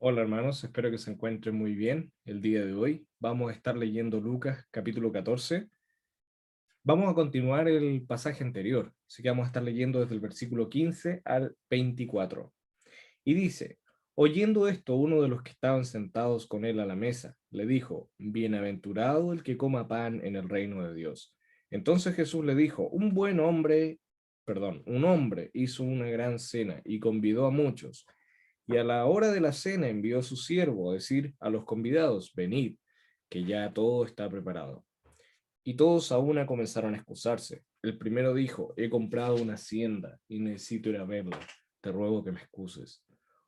Hola hermanos, espero que se encuentren muy bien el día de hoy. Vamos a estar leyendo Lucas capítulo 14. Vamos a continuar el pasaje anterior, así que vamos a estar leyendo desde el versículo 15 al 24. Y dice, oyendo esto, uno de los que estaban sentados con él a la mesa, le dijo, bienaventurado el que coma pan en el reino de Dios. Entonces Jesús le dijo, un hombre hizo una gran cena y convidó a muchos. Y a la hora de la cena envió a su siervo a decir a los convidados, venid, que ya todo está preparado. Y todos a una comenzaron a excusarse. El primero dijo, he comprado una hacienda y necesito ir a verla. Te ruego que me excuses.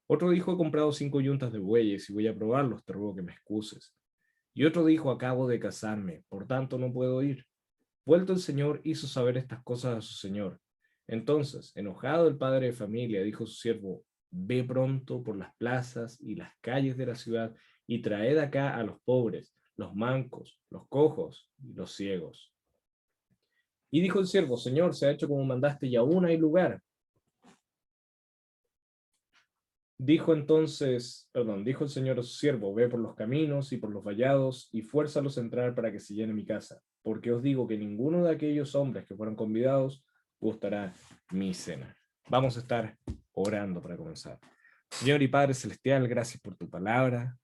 Otro dijo, he comprado 5 yuntas de bueyes y voy a probarlos. Te ruego que me excuses. Y otro dijo, acabo de casarme, por tanto no puedo ir. Vuelto el señor hizo saber estas cosas a su señor. Entonces, enojado el padre de familia, dijo a su siervo, ve pronto por las plazas y las calles de la ciudad y traed acá a los pobres, los mancos, los cojos y los ciegos. Y dijo el siervo, Señor, se ha hecho como mandaste y aún hay lugar. Dijo el Señor a su siervo, ve por los caminos y por los vallados y fuérzalos a entrar para que se llene mi casa, porque os digo que ninguno de aquellos hombres que fueron convidados gustará mi cena. Vamos a estar orando para comenzar. Señor y Padre Celestial, gracias por tu palabra,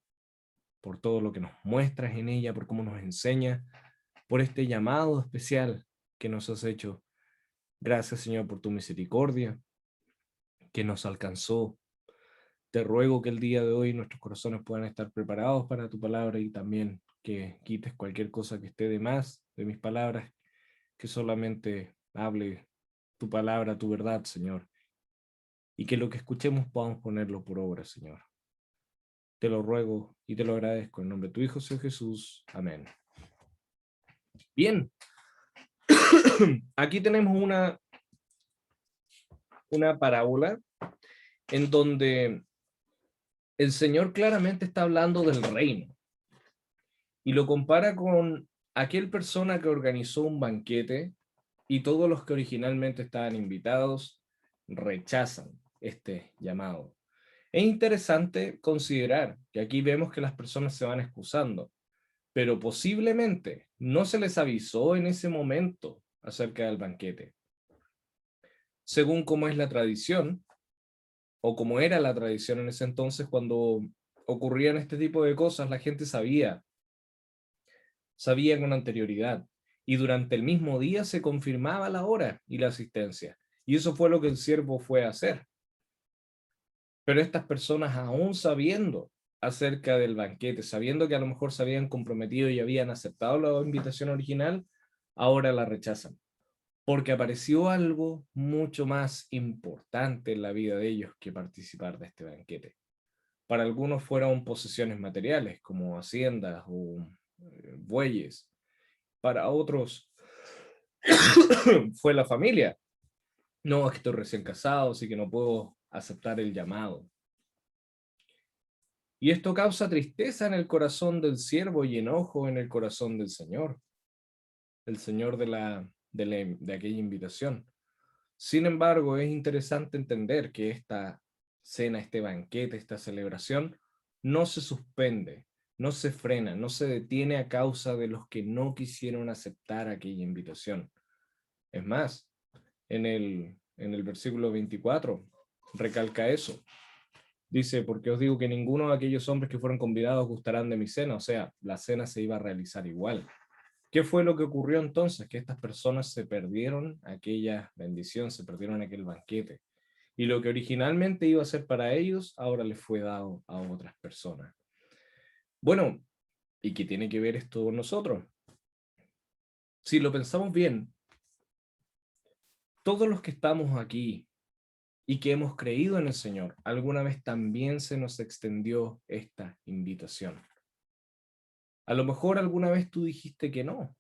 por todo lo que nos muestras en ella, por cómo nos enseña, por este llamado especial que nos has hecho. Gracias, Señor, por tu misericordia que nos alcanzó. Te ruego que el día de hoy nuestros corazones puedan estar preparados para tu palabra y también que quites cualquier cosa que esté de más de mis palabras, que solamente hable tu palabra, tu verdad, Señor, y que lo que escuchemos podamos ponerlo por obra, Señor. Te lo ruego y te lo agradezco en nombre de tu Hijo, Señor Jesús. Amén. Bien, aquí tenemos una parábola en donde el Señor claramente está hablando del reino y lo compara con aquel persona que organizó un banquete y todos los que originalmente estaban invitados rechazan este llamado. Es interesante considerar que aquí vemos que las personas se van excusando, pero posiblemente no se les avisó en ese momento acerca del banquete. Según como es la tradición, o como era la tradición en ese entonces, cuando ocurrían este tipo de cosas, la gente sabía con anterioridad, y durante el mismo día se confirmaba la hora y la asistencia. Y eso fue lo que el siervo fue a hacer. Pero estas personas, aún sabiendo acerca del banquete, sabiendo que a lo mejor se habían comprometido y habían aceptado la invitación original, ahora la rechazan, porque apareció algo mucho más importante en la vida de ellos que participar de este banquete. Para algunos fueron posesiones materiales, como haciendas o bueyes. Para otros fue la familia. No, es que estoy recién casado, así que no puedo aceptar el llamado. Y esto causa tristeza en el corazón del siervo y enojo en el corazón del Señor, el Señor de aquella invitación. Sin embargo, es interesante entender que esta cena, este banquete, esta celebración, no se suspende, no se frena, no se detiene a causa de los que no quisieron aceptar aquella invitación. Es más, en el versículo 24 recalca eso. Dice, porque os digo que ninguno de aquellos hombres que fueron convidados gustarán de mi cena, o sea, la cena se iba a realizar igual. ¿Qué fue lo que ocurrió entonces? Que estas personas se perdieron aquella bendición, se perdieron aquel banquete. Y lo que originalmente iba a ser para ellos, ahora les fue dado a otras personas. Bueno, ¿y qué tiene que ver esto con nosotros? Si lo pensamos bien, todos los que estamos aquí y que hemos creído en el Señor, alguna vez también se nos extendió esta invitación. A lo mejor alguna vez tú dijiste que no,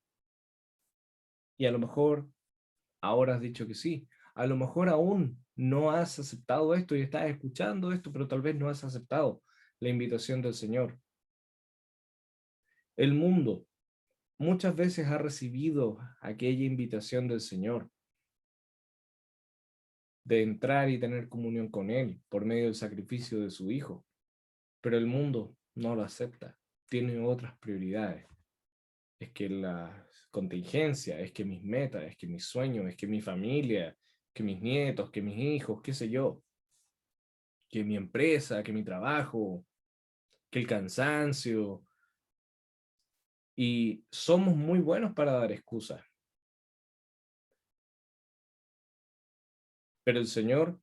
y a lo mejor ahora has dicho que sí. A lo mejor aún no has aceptado esto y estás escuchando esto, pero tal vez no has aceptado la invitación del Señor. El mundo muchas veces ha recibido aquella invitación del Señor de entrar y tener comunión con Él por medio del sacrificio de su Hijo. pero el mundo no lo acepta, tiene otras prioridades. Es que la contingencia, es que mis metas, es que mis sueños, es que mi familia, que mis nietos, que mis hijos, qué sé yo, que mi empresa, que mi trabajo, que el cansancio. Y somos muy buenos para dar excusas, pero el Señor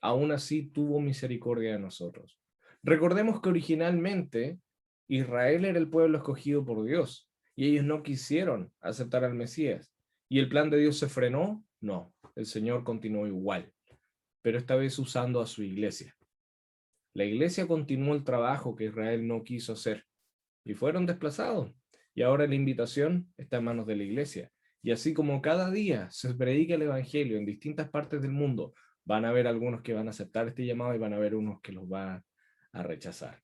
aún así tuvo misericordia de nosotros. Recordemos que originalmente Israel era el pueblo escogido por Dios y ellos no quisieron aceptar al Mesías. ¿Y el plan de Dios se frenó? No, el Señor continuó igual, pero esta vez usando a su iglesia. La iglesia continuó el trabajo que Israel no quiso hacer y fueron desplazados. Y ahora la invitación está en manos de la iglesia. Y así como cada día se predica el evangelio en distintas partes del mundo, van a haber algunos que van a aceptar este llamado y van a haber unos que los van a rechazar.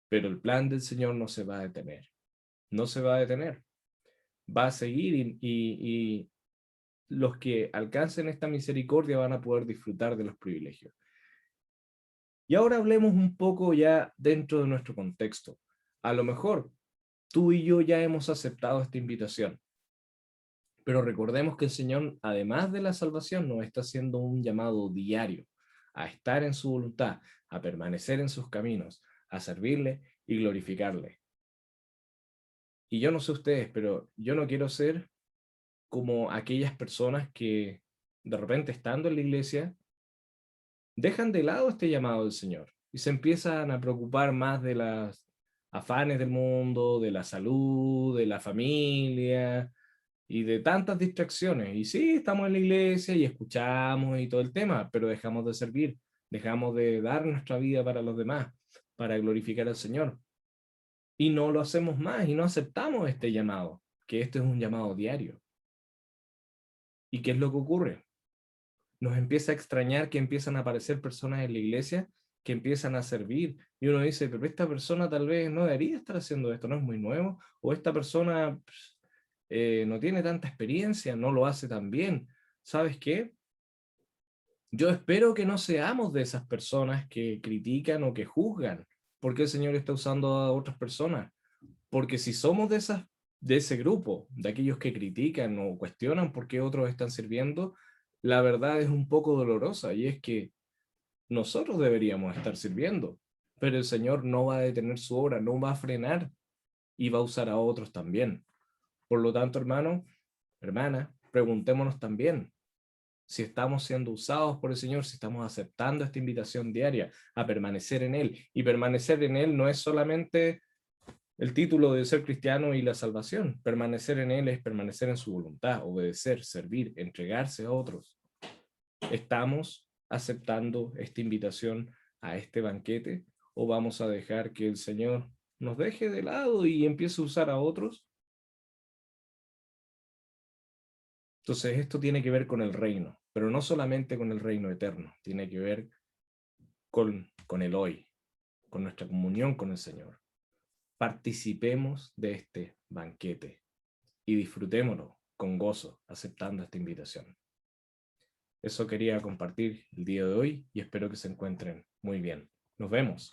Pero el plan del Señor no se va a detener. No se va a detener. Va a seguir y los que alcancen esta misericordia van a poder disfrutar de los privilegios. Y ahora hablemos un poco ya dentro de nuestro contexto. A lo mejor tú y yo ya hemos aceptado esta invitación, pero recordemos que el Señor, además de la salvación, nos está haciendo un llamado diario a estar en su voluntad, a permanecer en sus caminos, a servirle y glorificarle. Y yo no sé ustedes, pero yo no quiero ser como aquellas personas que de repente estando en la iglesia dejan de lado este llamado del Señor y se empiezan a preocupar más de las afanes del mundo, de la salud, de la familia y de tantas distracciones. Y sí, estamos en la iglesia y escuchamos y todo el tema, pero dejamos de servir, dejamos de dar nuestra vida para los demás, para glorificar al Señor. Y no lo hacemos más y no aceptamos este llamado, que este es un llamado diario. ¿Y qué es lo que ocurre? Nos empieza a extrañar que empiezan a aparecer personas en la iglesia que empiezan a servir y uno dice, pero esta persona tal vez no debería estar haciendo esto, no es muy nuevo, o esta persona no tiene tanta experiencia, no lo hace tan bien. ¿Sabes qué? Yo espero que no seamos de esas personas que critican o que juzgan, porque el Señor está usando a otras personas. Porque si somos de ese grupo, de aquellos que critican o cuestionan por qué otros están sirviendo, la verdad es un poco dolorosa y es que nosotros deberíamos estar sirviendo, pero el Señor no va a detener su obra, no va a frenar y va a usar a otros también. Por lo tanto, hermano, hermana, preguntémonos también si estamos siendo usados por el Señor, si estamos aceptando esta invitación diaria a permanecer en Él. Y permanecer en Él no es solamente el título de ser cristiano y la salvación. Permanecer en Él es permanecer en su voluntad, obedecer, servir, entregarse a otros. ¿Estamos aceptando esta invitación a este banquete o vamos a dejar que el Señor nos deje de lado y empiece a usar a otros? Entonces esto tiene que ver con el reino, pero no solamente con el reino eterno, tiene que ver con el hoy, con nuestra comunión con el Señor. Participemos de este banquete y disfrutémoslo con gozo, aceptando esta invitación. Eso quería compartir el día de hoy y espero que se encuentren muy bien. Nos vemos.